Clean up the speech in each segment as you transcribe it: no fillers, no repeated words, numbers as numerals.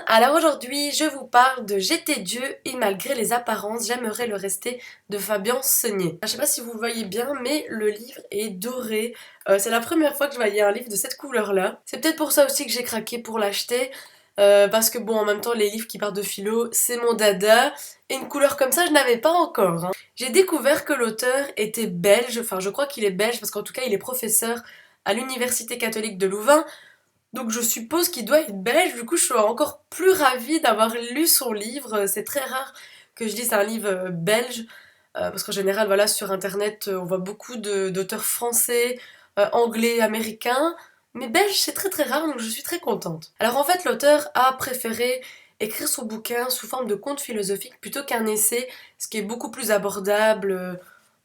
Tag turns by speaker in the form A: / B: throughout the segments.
A: alors aujourd'hui je vous parle de J'étais Dieu et malgré les apparences j'aimerais le rester de Fabien Seigné. Je sais pas si vous le voyez bien mais le livre est doré. C'est la première fois que je voyais un livre de cette couleur là. C'est peut-être pour ça aussi que j'ai craqué pour l'acheter. Parce que bon, en même temps les livres qui parlent de philo c'est mon dada. Et une couleur comme ça je n'avais pas encore, hein. J'ai découvert que l'auteur était belge, enfin je crois qu'il est belge parce qu'en tout cas il est professeur à l'université catholique de Louvain. Donc je suppose qu'il doit être belge, du coup je suis encore plus ravie d'avoir lu son livre. C'est très rare que je lise un livre belge, parce qu'en général voilà sur internet on voit beaucoup d'auteurs français, anglais, américains, mais belge c'est très très rare donc je suis très contente. Alors en fait l'auteur a préféré écrire son bouquin sous forme de conte philosophique plutôt qu'un essai, ce qui est beaucoup plus abordable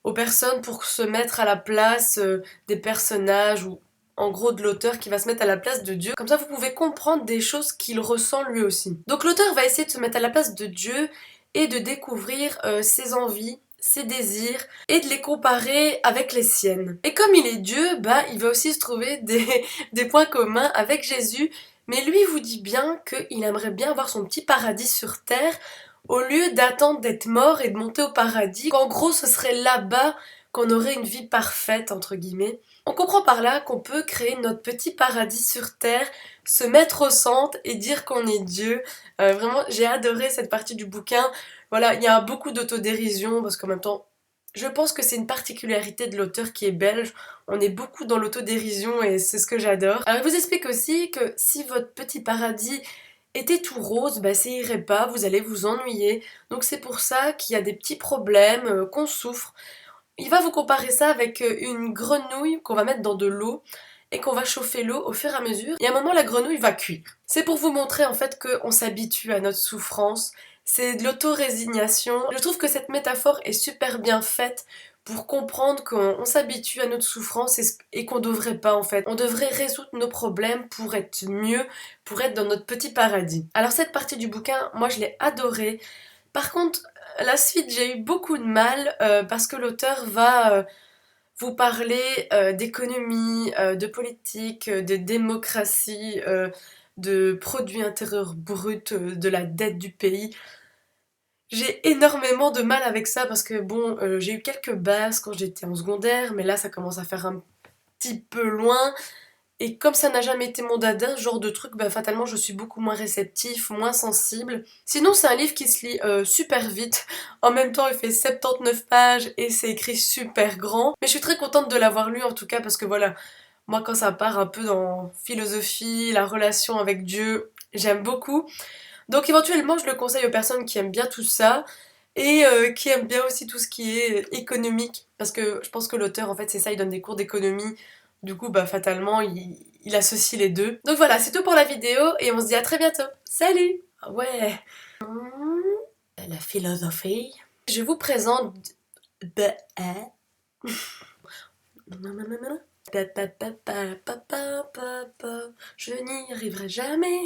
A: aux personnes pour se mettre à la place des personnages ou en gros de l'auteur qui va se mettre à la place de Dieu. Comme ça vous pouvez comprendre des choses qu'il ressent lui aussi. Donc l'auteur va essayer de se mettre à la place de Dieu et de découvrir ses envies, ses désirs et de les comparer avec les siennes. Et comme il est Dieu, bah il va aussi se trouver des points communs avec Jésus, mais lui vous dit bien qu'il aimerait bien avoir son petit paradis sur terre au lieu d'attendre d'être mort et de monter au paradis, qu'en gros ce serait là-bas qu'on aurait une vie parfaite entre guillemets. On comprend par là qu'on peut créer notre petit paradis sur terre, se mettre au centre et dire qu'on est Dieu. Vraiment, j'ai adoré cette partie du bouquin. Voilà, il y a beaucoup d'autodérision parce qu'en même temps, je pense que c'est une particularité de l'auteur qui est belge. On est beaucoup dans l'autodérision et c'est ce que j'adore. Alors, il vous explique aussi que si votre petit paradis était tout rose, bah ça irait pas, vous allez vous ennuyer. Donc c'est pour ça qu'il y a des petits problèmes, qu'on souffre. Il va vous comparer ça avec une grenouille qu'on va mettre dans de l'eau et qu'on va chauffer l'eau au fur et à mesure. Et à un moment, la grenouille va cuire. C'est pour vous montrer en fait qu'on s'habitue à notre souffrance. C'est de l'auto-résignation. Je trouve que cette métaphore est super bien faite pour comprendre qu'on s'habitue à notre souffrance et qu'on devrait pas en fait. On devrait résoudre nos problèmes pour être mieux, pour être dans notre petit paradis. Alors cette partie du bouquin, moi je l'ai adorée. Par contre, la suite, j'ai eu beaucoup de mal parce que l'auteur va vous parler d'économie, de politique, de démocratie, de produit intérieur brut, de la dette du pays. J'ai énormément de mal avec ça parce que bon, j'ai eu quelques bases quand j'étais en secondaire, mais là ça commence à faire un petit peu loin. Et comme ça n'a jamais été mon dada, ce genre de truc, bah fatalement je suis beaucoup moins réceptif, moins sensible. Sinon c'est un livre qui se lit super vite. En même temps il fait 79 pages et c'est écrit super grand. Mais je suis très contente de l'avoir lu en tout cas parce que voilà, moi quand ça part un peu dans philosophie, la relation avec Dieu, j'aime beaucoup. Donc éventuellement je le conseille aux personnes qui aiment bien tout ça et qui aiment bien aussi tout ce qui est économique parce que je pense que l'auteur en fait c'est ça, il donne des cours d'économie, du coup bah fatalement il associe les deux. Donc voilà, c'est tout pour la vidéo et on se dit à très bientôt. Salut. Ah ouais, la philosophie. Je vous présente je n'y arriverai jamais.